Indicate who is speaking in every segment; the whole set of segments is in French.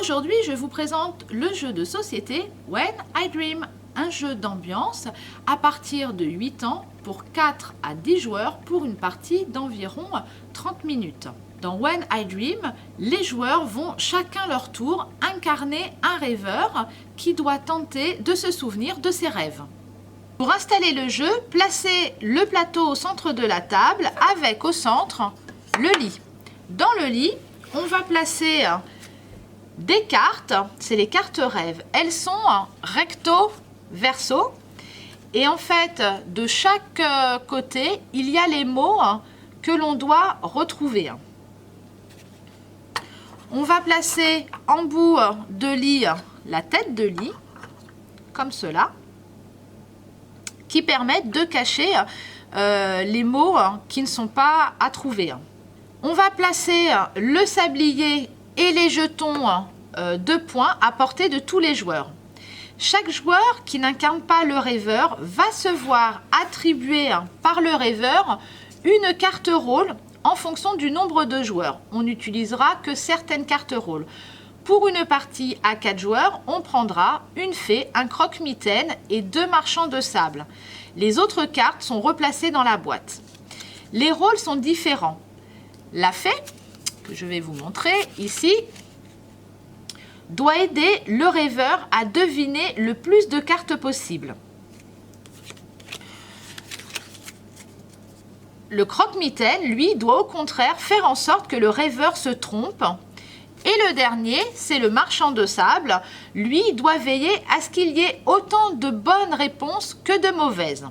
Speaker 1: Aujourd'hui, je vous présente le jeu de société When I Dream, un jeu d'ambiance à partir de 8 ans pour 4 à 10 joueurs pour une partie d'environ 30 minutes. Dans When I Dream, les joueurs vont chacun leur tour incarner un rêveur qui doit tenter de se souvenir de ses rêves. Pour installer le jeu, placez le plateau au centre de la table avec au centre le lit. Dans le lit, on va placer des cartes, c'est les cartes rêves. Elles sont recto verso et en fait de chaque côté, il y a les mots que l'on doit retrouver. On va placer en bout de lit la tête de lit, comme cela, qui permettent de cacher les mots qui ne sont pas à trouver. On va placer le sablier et les jetons de points à portée de tous les joueurs. Chaque joueur qui n'incarne pas le rêveur va se voir attribuer par le rêveur une carte rôle en fonction du nombre de joueurs. On n'utilisera que certaines cartes rôles. Pour une partie à 4 joueurs, on prendra une fée, un croque-mitaine et 2 marchands de sable. Les autres cartes sont replacées dans la boîte. Les rôles sont différents. La fée, que je vais vous montrer ici, doit aider le rêveur à deviner le plus de cartes possible. Le croque-mitaine, lui, doit au contraire faire en sorte que le rêveur se trompe. Et le dernier, c'est le marchand de sable. Lui, doit veiller à ce qu'il y ait autant de bonnes réponses que de mauvaises.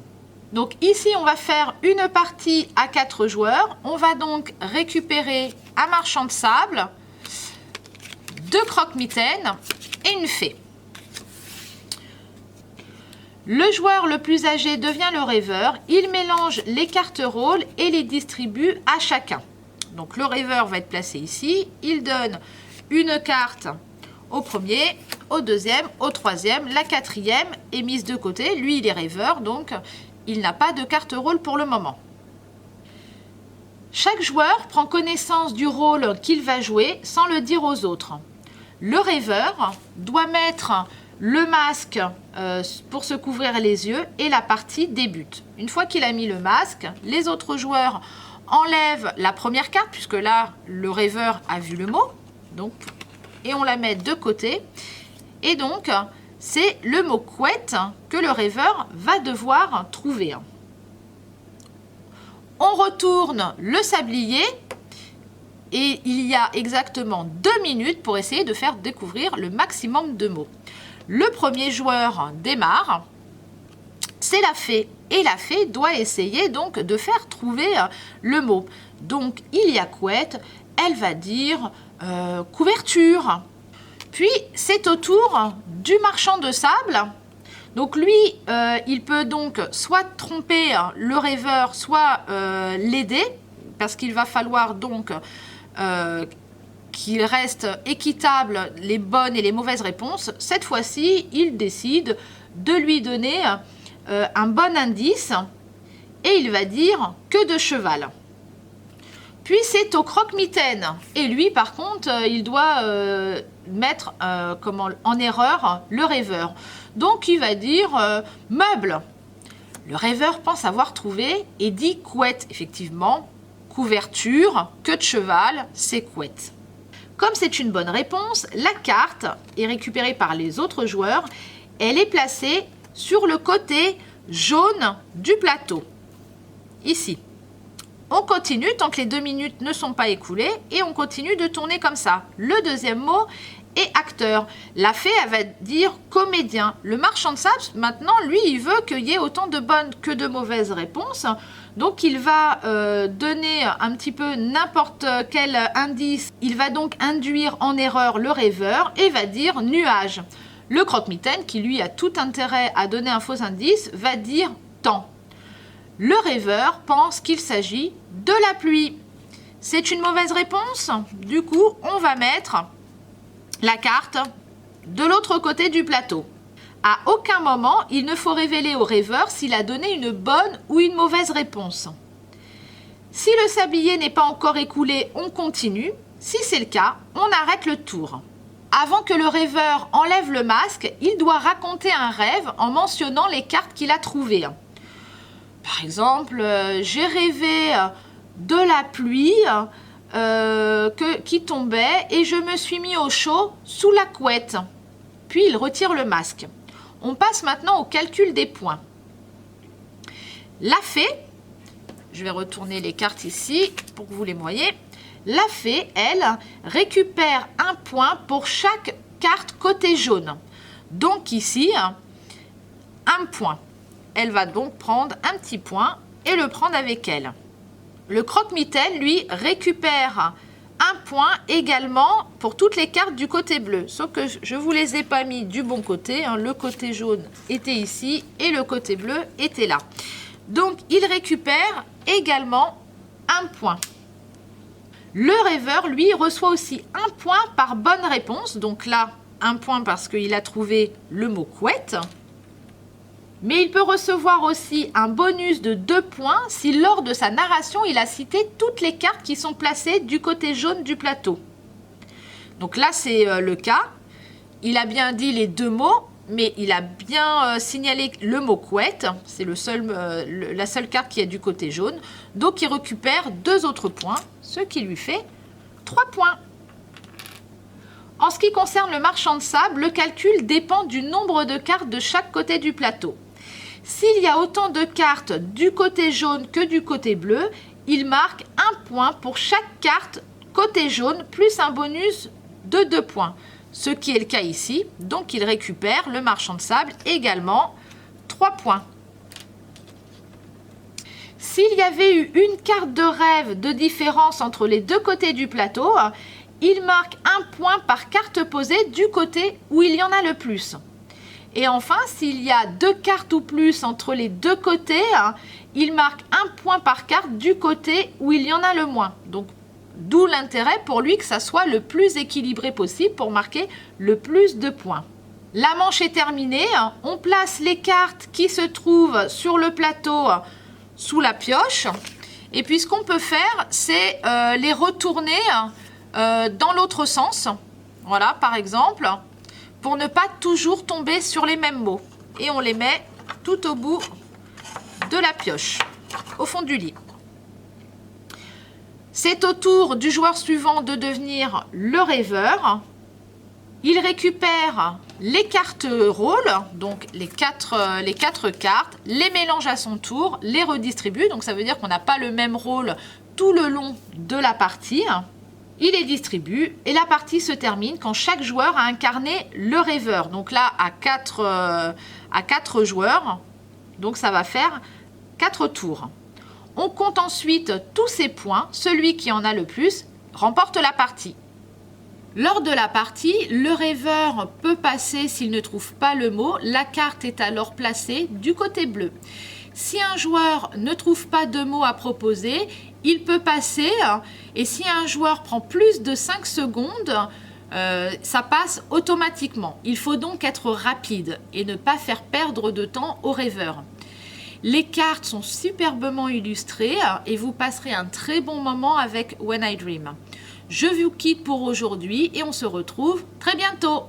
Speaker 1: Donc ici, on va faire une partie à 4 joueurs. On va donc récupérer un marchand de sable, 2 croque-mitaines et une fée. Le joueur le plus âgé devient le rêveur. Il mélange les cartes rôles et les distribue à chacun. Donc le rêveur va être placé ici. Il donne une carte au premier, au deuxième, au troisième. La quatrième est mise de côté. Lui, il est rêveur, donc il n'a pas de carte rôle pour le moment. Chaque joueur prend connaissance du rôle qu'il va jouer sans le dire aux autres. Le rêveur doit mettre le masque pour se couvrir les yeux et la partie débute. Une fois qu'il a mis le masque, les autres joueurs enlèvent la première carte, puisque là, le rêveur a vu le mot, donc, et on la met de côté. Et donc, c'est le mot couette que le rêveur va devoir trouver. On retourne le sablier et il y a exactement 2 minutes pour essayer de faire découvrir le maximum de mots. Le premier joueur démarre, c'est la fée. Et la fée doit essayer donc de faire trouver le mot. Donc il y a couette, elle va dire couverture. Puis c'est au tour du marchand de sable. Donc lui, il peut donc soit tromper le rêveur, soit l'aider, parce qu'il va falloir donc qu'il reste équitable les bonnes et les mauvaises réponses. Cette fois-ci, il décide de lui donner un bon indice et il va dire que de cheval. Puis c'est au croque-mitaine et lui par contre il doit mettre en erreur le rêveur. Donc il va dire meuble. Le rêveur pense avoir trouvé et dit couette. Effectivement, couverture, queue de cheval, c'est couette. Comme c'est une bonne réponse, la carte est récupérée par les autres joueurs. Elle est placée sur le côté jaune du plateau. Ici. On continue tant que les 2 minutes ne sont pas écoulées et on continue de tourner comme ça. Le deuxième mot est acteur. La fée, elle va dire comédien. Le marchand de sable, maintenant, lui, il veut qu'il y ait autant de bonnes que de mauvaises réponses. Donc, il va donner un petit peu n'importe quel indice. Il va donc induire en erreur le rêveur et va dire nuage. Le croque-mitaine, qui lui a tout intérêt à donner un faux indice, va dire temps. Le rêveur pense qu'il s'agit de la pluie. C'est une mauvaise réponse. Du coup, on va mettre la carte de l'autre côté du plateau. À aucun moment, il ne faut révéler au rêveur s'il a donné une bonne ou une mauvaise réponse. Si le sablier n'est pas encore écoulé, on continue. Si c'est le cas, on arrête le tour. Avant que le rêveur enlève le masque, il doit raconter un rêve en mentionnant les cartes qu'il a trouvées. Par exemple, j'ai rêvé de la pluie qui tombait et je me suis mis au chaud sous la couette. Puis il retire le masque. On passe maintenant au calcul des points. La fée, je vais retourner les cartes ici pour que vous les voyez. La fée, elle, récupère un point pour chaque carte côté jaune. Donc ici, un point. Elle va donc prendre un petit point et le prendre avec elle. Le croque-mitaine, lui, récupère un point également pour toutes les cartes du côté bleu. Sauf que je ne vous les ai pas mis du bon côté. Le côté jaune était ici et le côté bleu était là. Donc, il récupère également un point. Le rêveur, lui, reçoit aussi un point par bonne réponse. Donc là, un point parce qu'il a trouvé le mot couette. Mais il peut recevoir aussi un bonus de 2 points si lors de sa narration, il a cité toutes les cartes qui sont placées du côté jaune du plateau. Donc là, c'est le cas. Il a bien dit les 2 mots, mais il a bien signalé le mot couette. C'est la seule carte qui est du côté jaune. Donc il récupère 2 autres points, ce qui lui fait 3 points. En ce qui concerne le marchand de sable, le calcul dépend du nombre de cartes de chaque côté du plateau. S'il y a autant de cartes du côté jaune que du côté bleu, il marque un point pour chaque carte côté jaune plus un bonus de 2 points. Ce qui est le cas ici. Donc il récupère, le marchand de sable, également 3 points. S'il y avait eu une carte de rêve de différence entre les 2 côtés du plateau, il marque un point par carte posée du côté où il y en a le plus. Et enfin, s'il y a 2 cartes ou plus entre les 2 côtés, il marque un point par carte du côté où il y en a le moins. Donc, d'où l'intérêt pour lui que ça soit le plus équilibré possible pour marquer le plus de points. La manche est terminée. On place les cartes qui se trouvent sur le plateau sous la pioche. Et puis, ce qu'on peut faire, c'est les retourner dans l'autre sens. Voilà, par exemple, pour ne pas toujours tomber sur les mêmes mots. Et on les met tout au bout de la pioche, au fond du lit. C'est au tour du joueur suivant de devenir le rêveur. Il récupère les cartes rôles, donc les quatre cartes, les mélange à son tour, les redistribue. Donc ça veut dire qu'on n'a pas le même rôle tout le long de la partie. Il les distribue et la partie se termine quand chaque joueur a incarné le rêveur. Donc là, à 4 joueurs, donc ça va faire 4 tours. On compte ensuite tous ces points. Celui qui en a le plus remporte la partie. Lors de la partie, le rêveur peut passer s'il ne trouve pas le mot. La carte est alors placée du côté bleu. Si un joueur ne trouve pas de mots à proposer, il peut passer. Et si un joueur prend plus de 5 secondes, ça passe automatiquement. Il faut donc être rapide et ne pas faire perdre de temps au rêveur. Les cartes sont superbement illustrées et vous passerez un très bon moment avec When I Dream. Je vous quitte pour aujourd'hui et on se retrouve très bientôt.